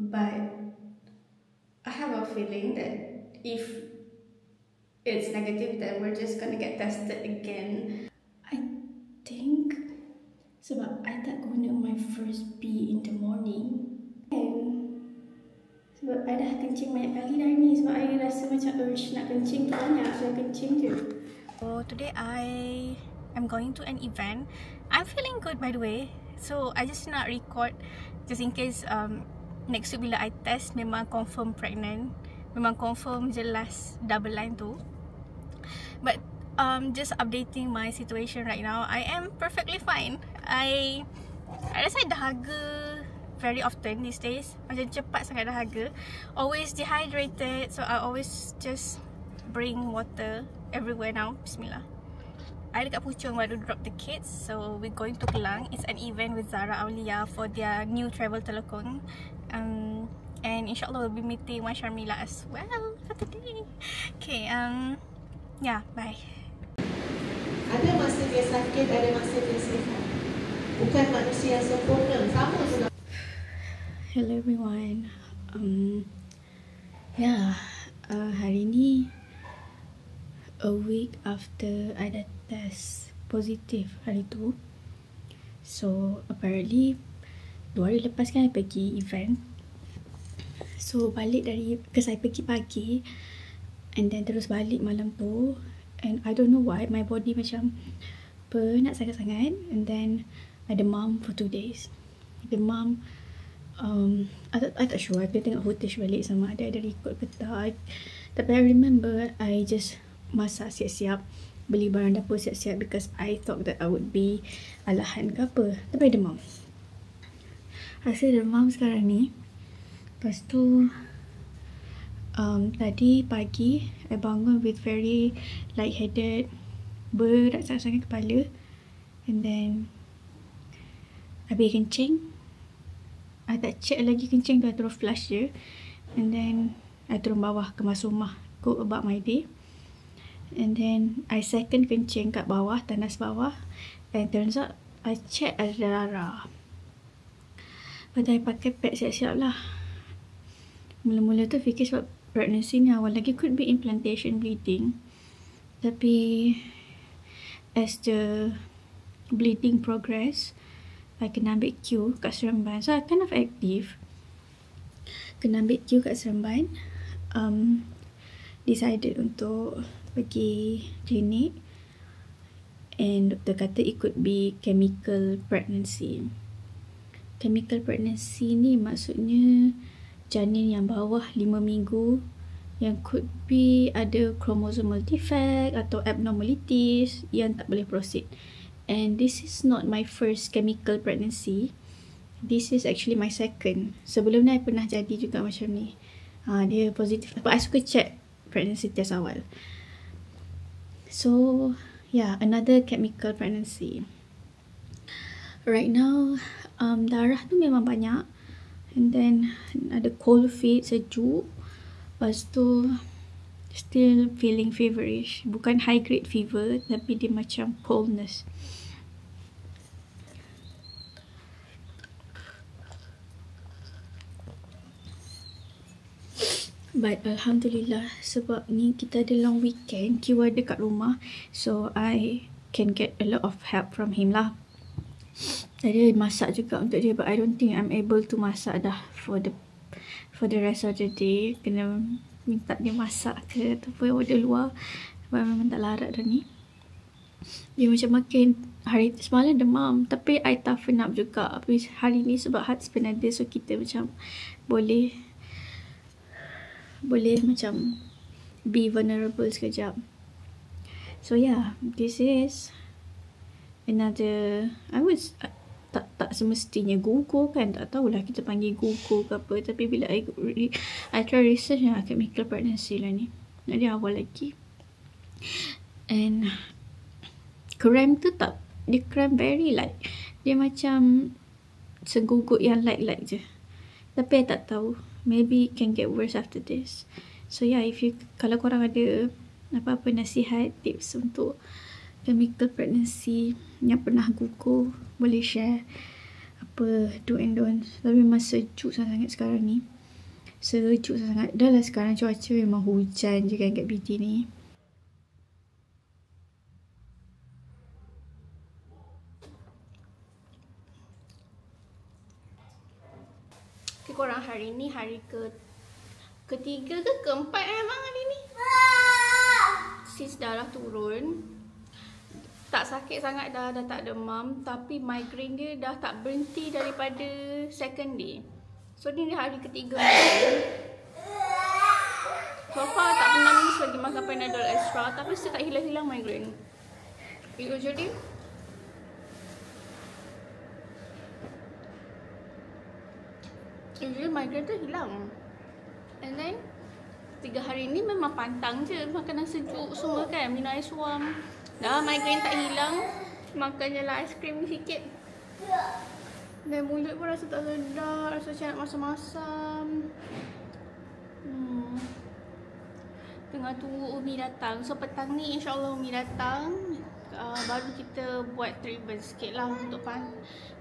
but I have a feeling that if it's negative, then we're just gonna get tested again. I think sebab I tak guna my first pee in the morning, and sebab I dah kencing banyak kali dah ni, sebab I rasa macam urge nak kencing tu banyak, so I kencing je. So today I am going to an event. I'm feeling good by the way, so I just nak record just in case next week bila I test memang confirm pregnant, memang confirm jelas double line tu. But just updating my situation right now, I am perfectly fine. I rasa I dahaga very often these days. Macam cepat sangat dahaga. Always dehydrated, so I always just bring water everywhere now. Bismillah. I dekat Puchong baru drop the kids, so we're going to Kelang. It's an event with Zara Aulia for their new travel telekong. And insyaAllah we'll be meeting Wan Sharmila as well for today. Okay, yeah, bye. Ada masa dia sakit, ada masa dia sihat. Bukan manusia yang sempurna, sama juga. Hello everyone. Hari ni a week after I dah test positif hari tu. So apparently 2 hari lepas kan I pergi event. So balik dari, because I pergi pagi and then terus balik malam tu, and I don't know why my body macam penat sangat-sangat, and then I demam for 2 days. Demam, I tak sure, I kena tengok footage balik sama ada record ke tak. Tapi I remember I just masak siap-siap, beli barang dapur siap-siap because I thought that I would be alahan ke apa. Tapi I demam. Rasa demam sekarang ni. Lepas tu tadi pagi I bangun with very lightheaded, berat sangat-sangat kepala, and then habis kencing. I tak check lagi kencing tu, I terus flush je, and then I turun bawah kemas rumah, go about my day. And then I second kencing kat bawah, tandas bawah, and turns out I check ada darah. Lepas I pakai pad siap-siap lah. Mula-mula tu fikir sebab pregnancy ni awal lagi could be implantation bleeding, tapi as the bleeding progress, I kena ambil Q kat Seremban. So I kind of active, kena ambil Q kat Seremban. Decided untuk pergi klinik, and doktor kata it could be chemical pregnancy. Chemical pregnancy ni maksudnya janin yang bawah 5 minggu yang could be ada chromosomal defect atau abnormalities yang tak boleh proceed. And this is not my first chemical pregnancy. This is actually my second. Sebelum ni I pernah jadi juga macam ni. Dia positif. Tapi I suka check pregnancy test awal. So yeah, another chemical pregnancy. Right now darah tu memang banyak, and then ada cold feet, sejuk. Lepas tu still feeling feverish. Bukan high grade fever, tapi dia macam coldness. But Alhamdulillah, sebab ni kita ada long weekend, Q ada kat rumah, so I can get a lot of help from him lah. Dia masak juga untuk dia, but I don't think I'm able to masak dah for the rest of the day. Kena minta dia masak ke ataupun order luar, sebab memang tak larat dah ni. Dia macam makin, hari semalam demam, tapi I toughen up juga. Tapi hari ni sebab husband ada, so kita macam boleh macam be vulnerable sekejap. So yeah, this is another, I was tak semestinya gugur kan, tak tahulah kita panggil gugur ke apa, tapi bila I try research chemical pregnancy lah ni. Dia awal lagi, and cramp tu tak, dia cramp very light, dia macam segugut yang light je, tapi I tak tahu, maybe can get worse after this. So yeah, kalau korang ada apa-apa nasihat, tips untuk chemical pregnancy yang pernah gugur, boleh share apa do and don'ts. Tapi memang sejuk sangat sekarang ni. Sejuk sangat. Dah lah sekarang cuaca memang hujan je kan kat BT ni. Okay, korang, hari ni hari ketiga ke keempat memang hari ni. Sis darah turun. Tak sakit sangat dah tak demam. Tapi migraine dia dah tak berhenti daripada second day. So ni hari ketiga. So far tak pernah miss lagi makan Panadol extra. Tapi still tak hilang-hilang migraine. Usually migraine tu hilang. And then 3 hari ni memang pantang je makanan sejuk semua kan. Minum air suam. Dah migraine tak hilang. Makan je lah aiskrim sikit. Dan mulut pun rasa tak sedap. Rasa macam nak masam-masam. Tengah tunggu Umi datang. So petang ni insyaAllah Umi datang. Baru kita buat treatment sikit lah untuk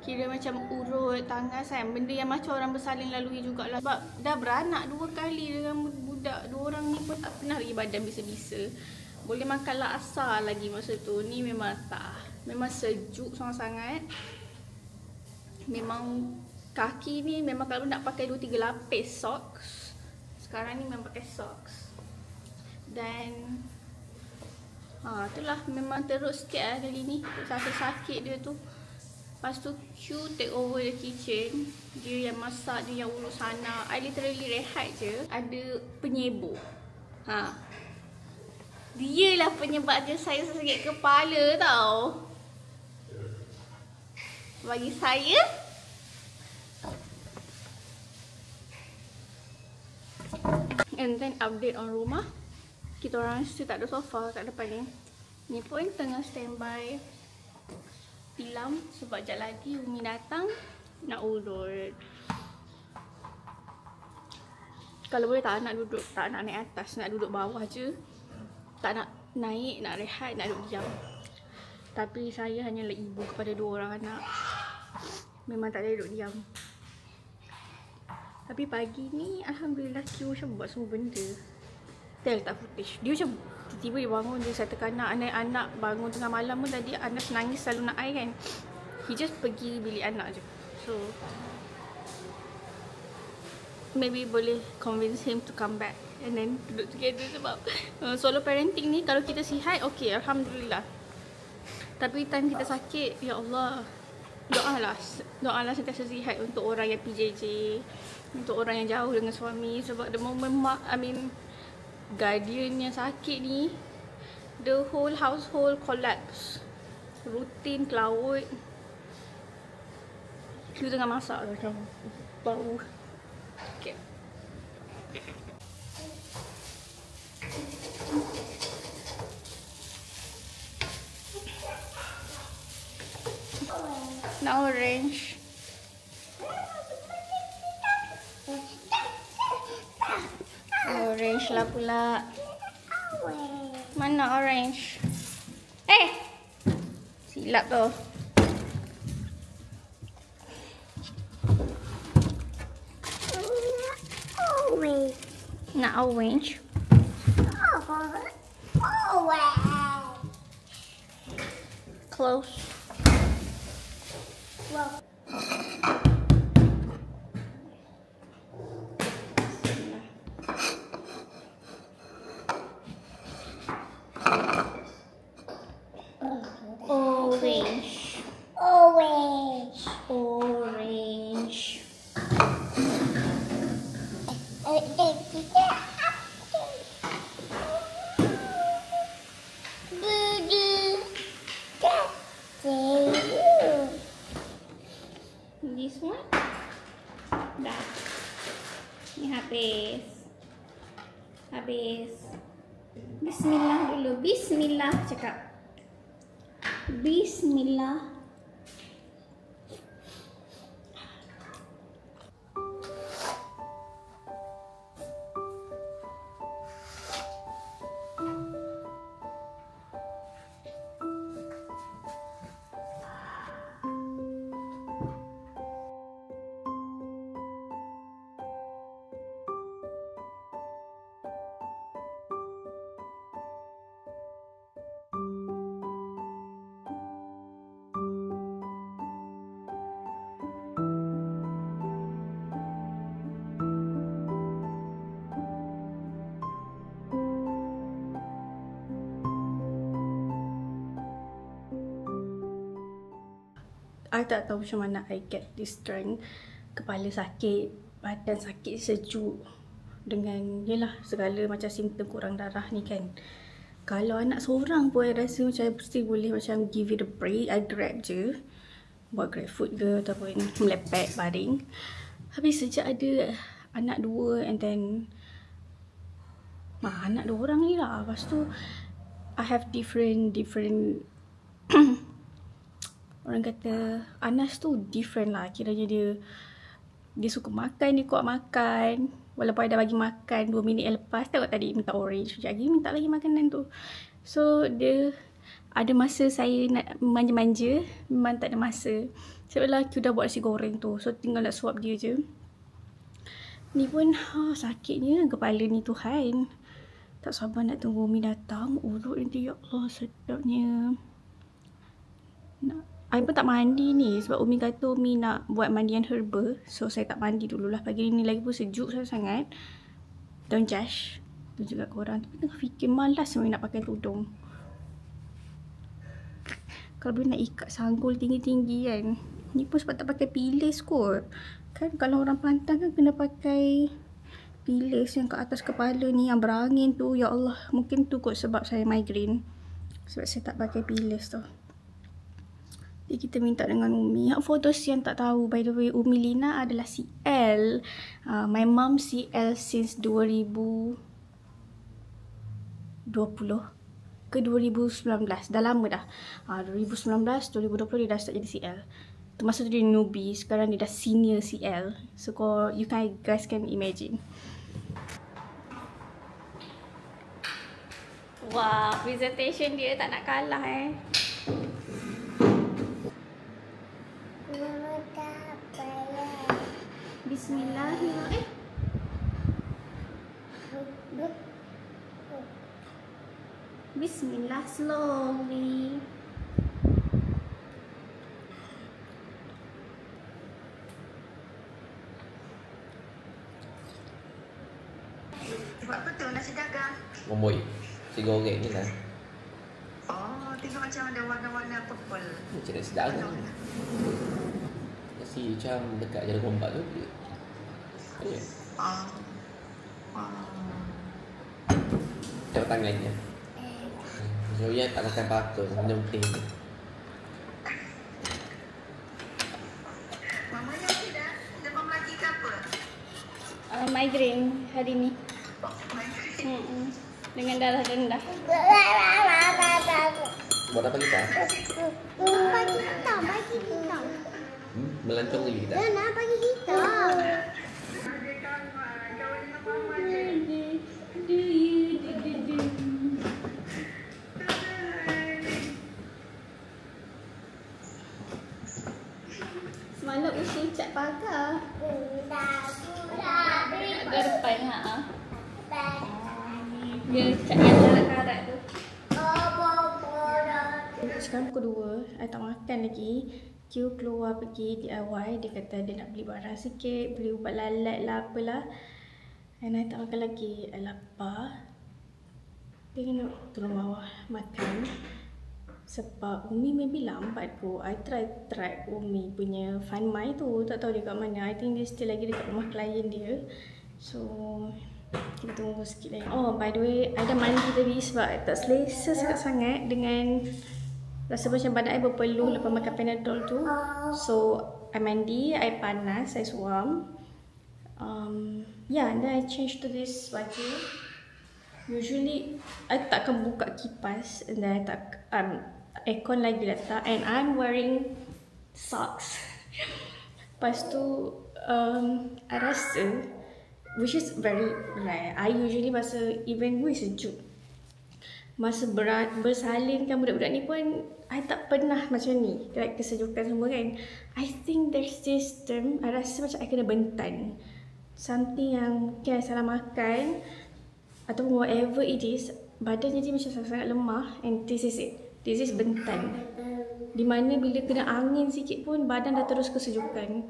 kira macam urut tangan kan. Benda yang macam orang bersalin lalui jugalah. Sebab dah beranak 2 kali dengan budak. 2 orang ni pun tak pernah lagi badan bisa-bisa. Boleh makan laksa lagi masa tu. Ni memang tak. Memang sejuk sangat-sangat. Memang kaki ni memang kalau nak pakai 2-3 lapis socks. Sekarang ni memang pakai socks. Dan itulah memang teruk sikit lah kali ni. Sakit-sakit dia tu. Lepas tu Q take over the kitchen. Dia yang masak, dia yang urus anak. I literally rehat je. Ada penyebur. Dia lah penyebab dia saya sakit kepala tau. Bagi saya, and then update on rumah. Kita orang still tak ada sofa kat depan ni. Ni pun tengah standby tilam sebab sekejap lagi Umi datang nak urut. Kalau boleh tak nak duduk, tak nak naik atas, nak duduk bawah je. Tak nak naik, nak rehat, nak duduk diam. Tapi saya hanyalah ibu kepada 2 orang anak. Memang tak boleh duduk diam. Tapi pagi ni Alhamdulillah Q macam buat semua benda. Dia letak footage. Dia macam tiba-tiba dia bangun, dia settlekan anak bangun tengah malam pun tadi anak nangis selalu nak air kan. He just pergi bilik anak je. So maybe boleh convince him to come back and then duduk together sebab solo parenting ni kalau kita sihat okay, Alhamdulillah. Tapi time kita sakit, ya Allah, doalah sentiasa sihat untuk orang yang PJJ, untuk orang yang jauh dengan suami. Sebab the moment guardian yang sakit ni, the whole household collapse. Rutin ke laut. Kita tengah masak macam bau. Okay. Nak orange. Orange lah pula. Mana orange? Silap tu. Nak orange. Close. Orange. This one. Dah. Ni habis. Bismillah dulu. Bismillah cakap. Bismillah. I tak tahu macam mana I get this strength. Kepala sakit, badan sakit, sejuk, dengan yelah segala macam simptom kurang darah ni kan. Kalau anak seorang pun I rasa macam I mesti boleh macam give it a break. I grab je, buat grab food ke ataupun melepek baring. Habis sejak ada anak dua and then anak dua orang ni lah. Lepas tu I have different orang kata Anas tu different lah. Kiranya dia suka makan, dia kuat makan. Walaupun I dah bagi makan 2 minit yang lepas, tengok tadi minta orange, sekejap lagi minta lagi makanan tu. So dia ada masa saya nak manja-manja, memang tak ada masa. Sebab lelaki dah buat nasi goreng tu, so tinggal nak suap dia je. Ni pun sakitnya kepala ni Tuhan. Tak sabar nak tunggu Umi datang. Urut nanti, ya Allah sedapnya. I pun tak mandi ni sebab Umi kata Umi nak buat mandian herba. So saya tak mandi dululah. Pagi ni lagi pun sejuk sangat. Don't judge. Tu juga korang. Tapi tengah fikir malas Umi nak pakai tudung. Kalau boleh nak ikat sanggul tinggi-tinggi kan. Ni pun sebab tak pakai pilis kot. Kan kalau orang pantang kan kena pakai pilis yang kat atas kepala ni yang berangin tu. Ya Allah, mungkin tu kot sebab saya migraine. Sebab saya tak pakai pilis tu. Jadi kita minta dengan Umi. For those yang tak tahu, by the way, Umi Lina adalah CL. My mom CL since 2020 ke 2019. Dah lama dah. 2019, 2020 dia dah start jadi CL. Tu masa tu dia newbie, sekarang dia dah senior CL. So you guys can imagine. Wah, presentation dia tak nak kalah Bismillahirrahmanirrahim. Bismillah, slowly. Buat betul nasi dagang. Ngomoi. Si goreng ni lah. Oh, tengok macam ada warna-warna purple. Macam nasi dagang. Nasi macam dekat jalan rompak tu. Ya. Tengok tangannya. Zoya tak makan apa-apa, minum teh. Mama yang tidak demam lagi ke apa? Migraine hari ni. Dengan darah rendah. Buat apa kita? Bagi kita. Melancong lagi kita. Nak bagi kita. Semalam usul cat pagar. Ada depan Dia cat yang karat-karat tu. Sekarang pukul 2, I tak makan lagi. Q keluar pergi DIY. Dia kata dia nak beli barang sikit, beli ubat lalat lah apalah. And I tak makan lagi. I lapar. Dia kena turun bawah makan. Sebab Umi maybe lambat kot. I try Umi punya Find My tu. Tak tahu dia kat mana. I think dia still lagi dekat rumah klien dia. So kita tunggu sikit lagi. Oh, by the way, I dah mandi tadi sebab I tak selesa sangat dengan rasa macam badan I berpeluh lepas makan Panadol tu. So I mandi, I panas, I suam. Yeah, and then I change to this baju. Usually I takkan buka kipas, and then I tak aircon lagi letak, and I'm wearing socks. Lepas tu I rasa, which is very rare, I usually masa event gue sejuk, masa bersalinkan budak-budak ni pun I tak pernah macam ni, like kesejukan semua kan. I think there's this term, I rasa macam I kena bentan. Something yang mungkin I salah makan atau whatever it is, badan jadi macam sangat lemah, and this is it. This is bentan. Dimana bila kena angin sikit pun badan dah terus kesejukan.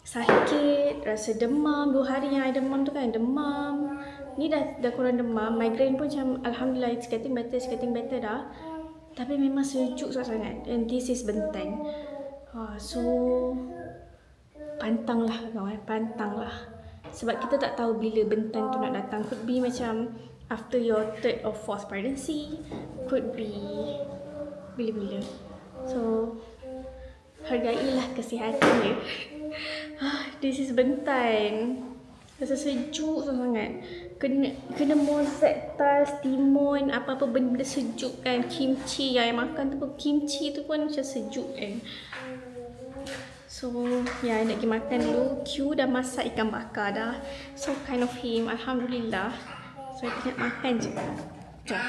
Sakit, rasa demam. 2 hari yang I demam tu kan, demam. Ni dah kurang demam. Migraine pun macam alhamdulillah it's getting better dah. Tapi memang sejuk sangat. And this is bentan. So pantanglah kawan, pantanglah. Sebab kita tak tahu bila bentan tu nak datang. Could be macam after your 3rd or 4th pregnancy, could be bila-bila. So hargailah kesihatan dia. This is bentan. Rasa sejuk sangat. Kena mozetta, timun, apa-apa benda sejuk kan. Kimchi yang makan tu pun, kimchi tu pun macam sejuk kan. So ya, nak pergi makan dulu. Q dah masak ikan bakar dah. So kind of him, alhamdulillah. So kita nak makan je. Jom.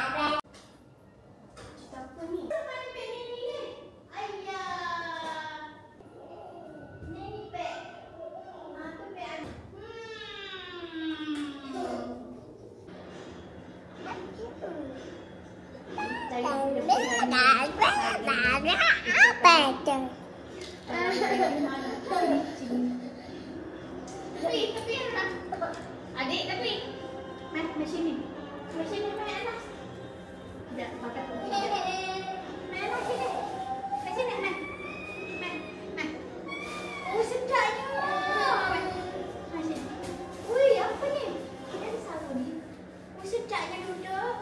Adik tapi main sini. Main sini main atas. Tidak makan tu. Main atas sini. Main sini main. Main. Oh sedapnya. Main sini. Ui, apa ni? Kita ada sapu ni. Oh sedapnya duduk.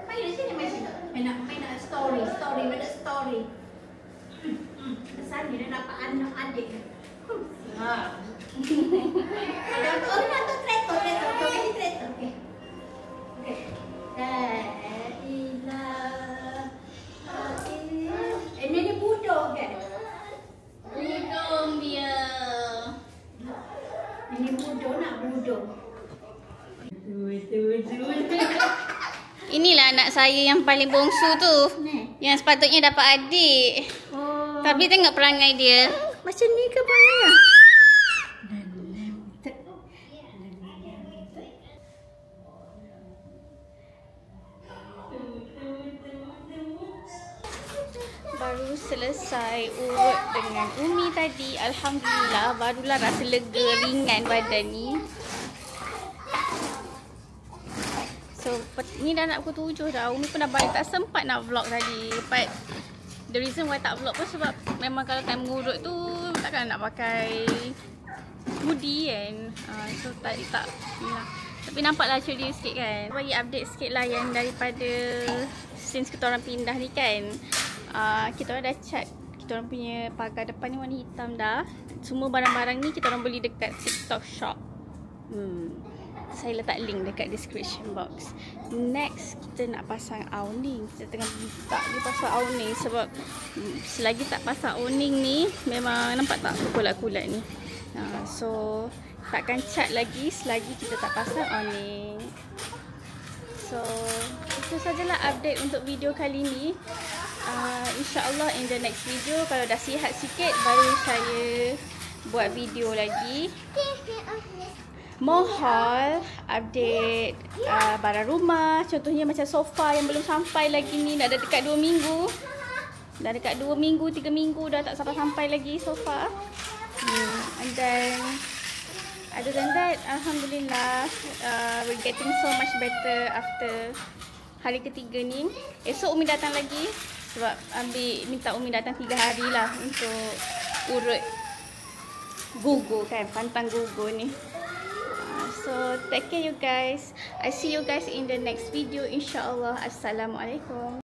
Main di sini main sini. Main nak story, mana story. Kesan dia dapat anak adik. Ada tu kereta. Okey, kereta. Okey. Ini budok kan? Budong dia. Ini budok nak budok. Inilah anak saya yang paling bongsu tu. Yang sepatutnya dapat adik. Tapi tengok perangai dia. Macam ni ke perangai? Baru selesai urut dengan Umi tadi. Alhamdulillah, barulah rasa lega, ringan badan ni. So, ni dah nak pukul 7 dah. Umi pun dah balik. Tak sempat nak vlog tadi. But the reason why tak vlog pun sebab memang kalau time urut tu takkan nak pakai hoodie kan. So tak yalah. Tapi nampaklah ceria sikit kan. Bagi update sikit lah yang daripada since kita orang pindah ni kan. Kita orang dah cat kita orang punya pagar depan ni warna hitam dah. Semua barang-barang ni kita orang beli dekat TikTok shop. Saya letak link dekat description box. Next, kita nak pasang awning. Kita tengah minta dia pasang awning sebab selagi tak pasang awning ni memang nampak tak kulat-kulat ni. So takkan cat lagi selagi kita tak pasang awning. So itu sajalah update untuk video kali ni. InsyaAllah in the next video kalau dah sihat sikit baru saya buat video lagi. More haul, update barang rumah. Contohnya macam sofa yang belum sampai lagi ni. Dah dekat 2 minggu. Dah dekat 2 minggu, 3 minggu dah tak sampai lagi sofa. And then other than that, alhamdulillah, we're getting so much better after hari ketiga ni. Esok Umi datang lagi sebab minta Umi datang 3 hari lah untuk urut gugur kan, pantang gugur ni. So take care you guys. I see you guys in the next video insyaAllah. Assalamualaikum.